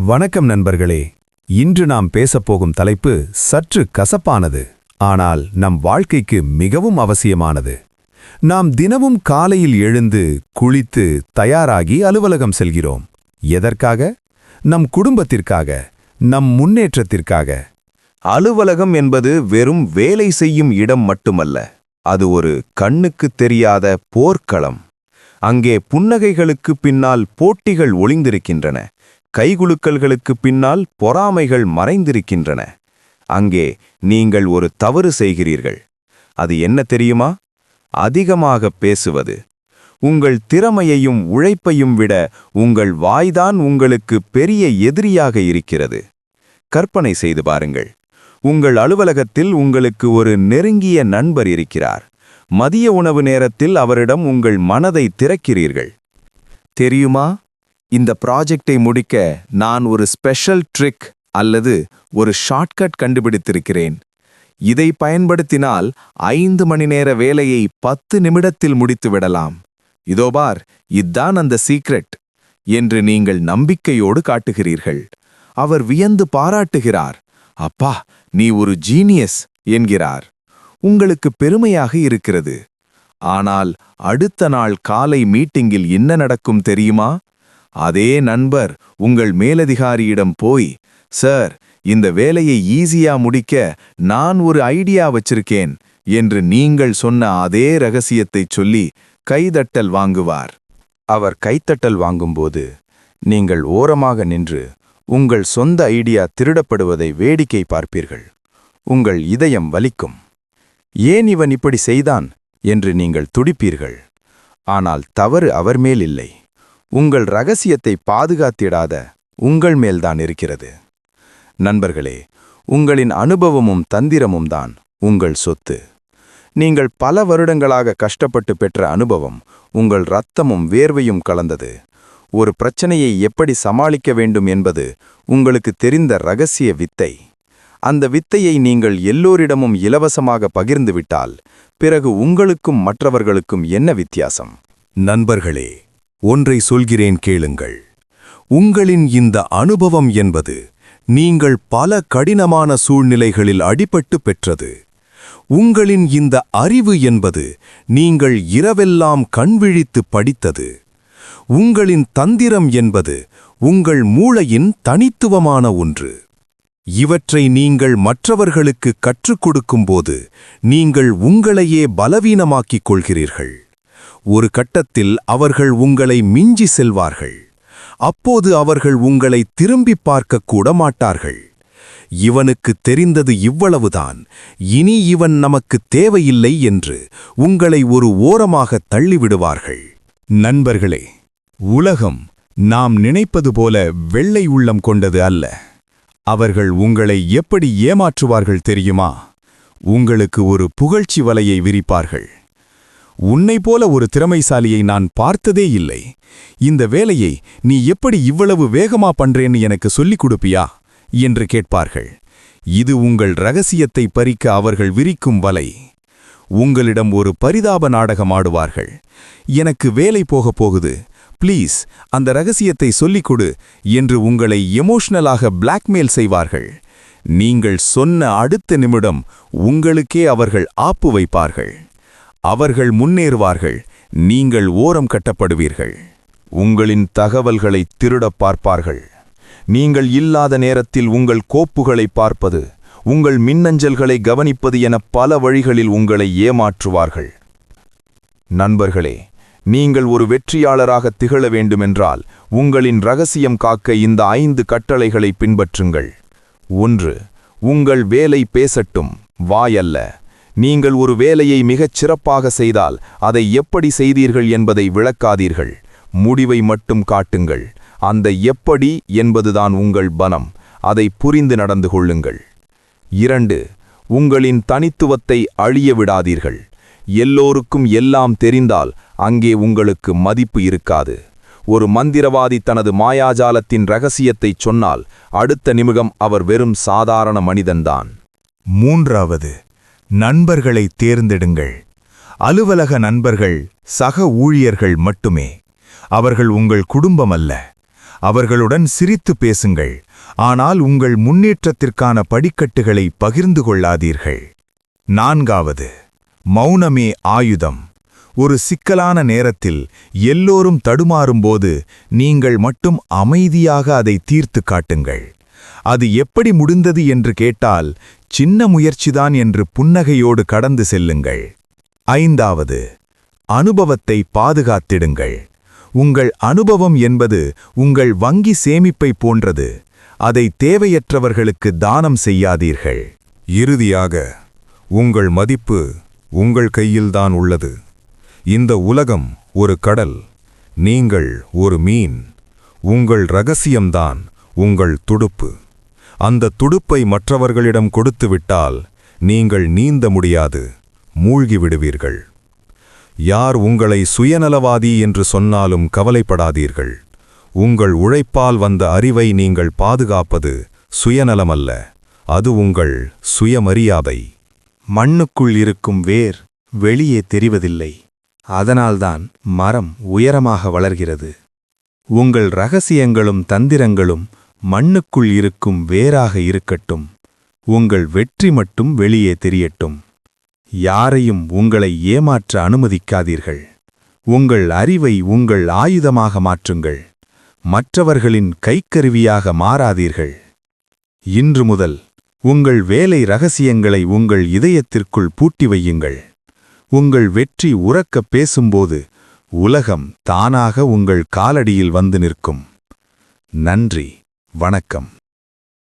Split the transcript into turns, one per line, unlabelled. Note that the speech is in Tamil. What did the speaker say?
வணக்கம் நண்பர்களே. இன்று நாம் பேசப்போகும் தலைப்பு சற்று கசப்பானது, ஆனால் நம் வாழ்க்கைக்கு மிகவும் அவசியமானது. நாம் தினமும் காலையில் எழுந்து குளித்து தயாராகி அலுவலகம் செல்கிறோம். எதற்காக? நம் குடும்பத்திற்காக, நம் முன்னேற்றத்திற்காக.
அலுவலகம் என்பது வெறும் வேலை செய்யும் இடம் மட்டுமல்ல, அது ஒரு கண்ணுக்குத் தெரியாத போர்க்களம். அங்கே புன்னகைகளுக்கு பின்னால் போட்டிகள் ஒளிந்திருக்கின்றன, கைகுலுக்கல்களுக்கு பின்னால் பொறாமைகள் மறைந்திருக்கின்றன. அங்கே நீங்கள் ஒரு தவறு செய்கிறீர்கள். அது என்ன தெரியுமா? அதிகமாக பேசுவது. உங்கள் திறமையையும் உழைப்பையும் விட உங்கள் வாய்தான் உங்களுக்கு பெரிய எதிரியாக இருக்கிறது. கற்பனை செய்து பாருங்கள். உங்கள் அலுவலகத்தில் உங்களுக்கு ஒரு நெருங்கிய நண்பர் இருக்கிறார். மதிய உணவு நேரத்தில் அவரிடம் உங்கள் மனதை திறக்கிறீர்கள். தெரியுமா, இந்த ப்ராஜெக்டை முடிக்க நான் ஒரு ஸ்பெஷல் ட்ரிக் அல்லது ஒரு ஷார்ட்கட் கண்டுபிடித்திருக்கிறேன். இதை பயன்படுத்தினால் 5 மணி நேர வேலையை 10 நிமிடத்தில் முடித்து விடலாம். இதோ பார், இதுதான் அந்த சீக்ரெட் என்று நீங்கள் நம்பிக்கையோடு காட்டுகிறீர்கள். அவர் வியந்து பாராட்டுகிறார். அப்பா, நீ ஒரு ஜீனியஸ் என்கிறார். உங்களுக்கு பெருமையாக இருக்கிறது. ஆனால் அடுத்த நாள் காலை மீட்டிங்கில் என்ன நடக்கும் தெரியுமா? அதே நண்பர் உங்கள் மேலதிகாரியிடம் போய், சார், இந்த வேலையை ஈஸியா முடிக்க நான் ஒரு ஐடியா வச்சிருக்கேன் என்று நீங்கள் சொன்ன அதே ரகசியத்தைச் சொல்லி கைதட்டல் வாங்குவார். அவர் கைத்தட்டல் வாங்கும்போது நீங்கள் ஓரமாக நின்று உங்கள் சொந்த ஐடியா திருடப்படுவதை வேடிக்கை பார்ப்பீர்கள். உங்கள் இதயம் வலிக்கும். ஏன் இவன் இப்படி செய்தான் என்று நீங்கள் துடிப்பீர்கள். ஆனால் தவறு அவர் மேல் இல்லை, உங்கள் ரகசியத்தை பாதுகாத்திடாத உங்கள் மேல்தான் இருக்கிறது. நண்பர்களே, உங்களின் அனுபவமும் தந்திரமும் தான் உங்கள் சொத்து. நீங்கள் பல வருடங்களாக கஷ்டப்பட்டு பெற்ற அனுபவம், உங்கள் இரத்தமும் வேர்வையும் கலந்தது. ஒரு பிரச்சனையை எப்படி சமாளிக்க வேண்டும் என்பது உங்களுக்கு தெரிந்த ரகசிய வித்தை. அந்த வித்தையை நீங்கள் எல்லோரிடமும் இலவசமாக பகிர்ந்துவிட்டால் பிறகு உங்களுக்கும் மற்றவர்களுக்கும் என்ன வித்தியாசம்?
நண்பர்களே, ஒன்றை சொல்கிறேன் கேளுங்கள். உங்களின் இந்த அனுபவம் என்பது நீங்கள் பல கடினமான சூழ்நிலைகளில் அடிபட்டு பெற்றது. உங்களின் இந்த அறிவு என்பது நீங்கள் இரவெல்லாம் கண்விழித்து படித்தது. உங்களின் தந்திரம் என்பது உங்கள் மூளையின் தனித்துவமான ஒன்று. இவற்றை நீங்கள் மற்றவர்களுக்கு கற்றுக் கொடுக்கும்போது நீங்கள் உங்களையே பலவீனமாக்கிக் கொள்கிறீர்கள். ஒரு கட்டத்தில் அவர்கள் உங்களை மிஞ்சி செல்வார்கள். அப்போது அவர்கள் உங்களை திரும்பி பார்க்க கூட மாட்டார்கள். இவனுக்கு தெரிந்தது இவ்வளவுதான், இனி இவன் நமக்கு தேவையில்லை என்று உங்களை ஒரு ஓரமாக தள்ளிவிடுவார்கள். நண்பர்களே, உலகம் நாம் நினைப்பது போல வெள்ளை உள்ளம் கொண்டது அல்ல. அவர்கள் உங்களை எப்படி ஏமாற்றுவார்கள் தெரியுமா? உங்களுக்கு ஒரு புகழ்ச்சி வலையை விரிப்பார்கள். உன்னை போல ஒரு திறமைசாலியை நான் பார்த்ததே இல்லை. இந்த வேலையை நீ எப்படி இவ்வளவு வேகமா பண்றேன்னு எனக்கு சொல்லிக் கொடுப்பியா என்று கேட்பார்கள். இது உங்கள் ரகசியத்தை பறிக்க அவர்கள் விரிக்கும் வலை. உங்களிடம் ஒரு பரிதாப நாடகம் ஆடுவார்கள். எனக்கு வேலை போகப் போகுது, ப்ளீஸ் அந்த ரகசியத்தை சொல்லிக் கொடு என்று உங்களை எமோஷனலாக பிளாக்மெயில் செய்வார்கள். நீங்கள் சொன்ன அடுத்த நிமிடம் உங்களுக்கே அவர்கள் ஆப்பு வைப்பார்கள். அவர்கள் முன்னேறுவார்கள், நீங்கள் ஓரம் கட்டப்படுவீர்கள். உங்களின் தகவல்களை திருடப் பார்ப்பார்கள். நீங்கள் இல்லாத நேரத்தில் உங்கள் கோப்புகளை பார்ப்பது, உங்கள் மின்னஞ்சல்களை கவனிப்பது என பல வழிகளில் உங்களை ஏமாற்றுவார்கள். நண்பர்களே, நீங்கள் ஒரு வெற்றியாளராக திகழ வேண்டுமென்றால் உங்களின் ரகசியம் காக்க இந்த 5 கட்டளைகளை பின்பற்றுங்கள். 1. உங்கள் வேலை பேசட்டும், வாயல்ல. நீங்கள் ஒரு வேலையை மிகச் சிறப்பாக செய்தால் அதை எப்படி செய்தீர்கள் என்பதை விளக்காதீர்கள், முடிவை மட்டும் காட்டுங்கள். அந்த எப்படி என்பதுதான் உங்கள் பலம், அதை புரிந்து நடந்து கொள்ளுங்கள். 2. உங்களின் தனித்துவத்தை அழிய விடாதீர்கள். எல்லோருக்கும் எல்லாம் தெரிந்தால் அங்கே உங்களுக்கு மதிப்பு இருக்காது. ஒரு மந்திரவாதி தனது மாயாஜாலத்தின் ரகசியத்தைச் சொன்னால் அடுத்த நிமிடம் அவர் வெறும் சாதாரண மனிதன்தான்.
3. நண்பர்களை தேர்ந்தெடுங்கள். அலுவலக நண்பர்கள் சக ஊழியர்கள் மட்டுமே. அவர்கள் உங்கள் குடும்பம் அல்ல. அவர்களுடன் சிரித்து பேசுங்கள், ஆனால் உங்கள் முன்னேற்றத்திற்கான படிக்கட்டுகளை பகிர்ந்து கொள்ளாதீர்கள். 4வது, மௌனமே ஆயுதம். ஒரு சிக்கலான நேரத்தில் எல்லோரும் தடுமாறும்போது நீங்கள் மட்டும் அமைதியாக அதை தீர்த்து காட்டுங்கள். அது எப்படி முடிந்தது என்று கேட்டால், சின்ன முயற்சிதான் என்று புன்னகையோடு கடந்து செல்லுங்கள். 5வது, அனுபவத்தை பாதுகாத்திடுங்கள். உங்கள் அனுபவம் என்பது உங்கள் வங்கி சேமிப்பை போன்றது. அதை தேவையற்றவர்களுக்கு தானம் செய்யாதீர்கள்.
இறுதியாக, உங்கள் மதிப்பு உங்கள் கையில்தான் உள்ளது. இந்த உலகம் ஒரு கடல், நீங்கள் ஒரு மீன். உங்கள் ரகசியம்தான் உங்கள் துடுப்பு. அந்த துடுப்பை மற்றவர்களிடம் கொடுத்துவிட்டால் நீங்கள் நீந்த முடியாது, மூழ்கிவிடுவீர்கள். யார் உங்களை சுயநலவாதி என்று சொன்னாலும் கவலைப்படாதீர்கள். உங்கள் உழைப்பால் வந்த அறிவை நீங்கள் பாதுகாப்பது சுயநலமல்ல, அது உங்கள் சுயமரியாதை.
மண்ணுக்குள் இருக்கும் வேர் வெளியே தெரிவதில்லை. அதனால்தான் மரம் உயரமாக வளர்கிறது. உங்கள் ரகசியங்களும் தந்திரங்களும் மண்ணுக்குள் இருக்கும் வேராக இருக்கட்டும். உங்கள் வெற்றி மட்டும் வெளியே தெரியட்டும். யாரையும் உங்களை ஏமாற்ற அனுமதிக்காதீர்கள். உங்கள் அறிவை உங்கள் ஆயுதமாக மாற்றுங்கள். மற்றவர்களின் கைக்கருவியாக மாறாதீர்கள். இன்று முதல் உங்கள் வேலை ரகசியங்களை உங்கள் இதயத்திற்குள் பூட்டி வையுங்கள். உங்கள் வெற்றி உரக்கப் பேசும்போது உலகம் தானாக உங்கள் காலடியில் வந்து நிற்கும். நன்றி, வணக்கம்.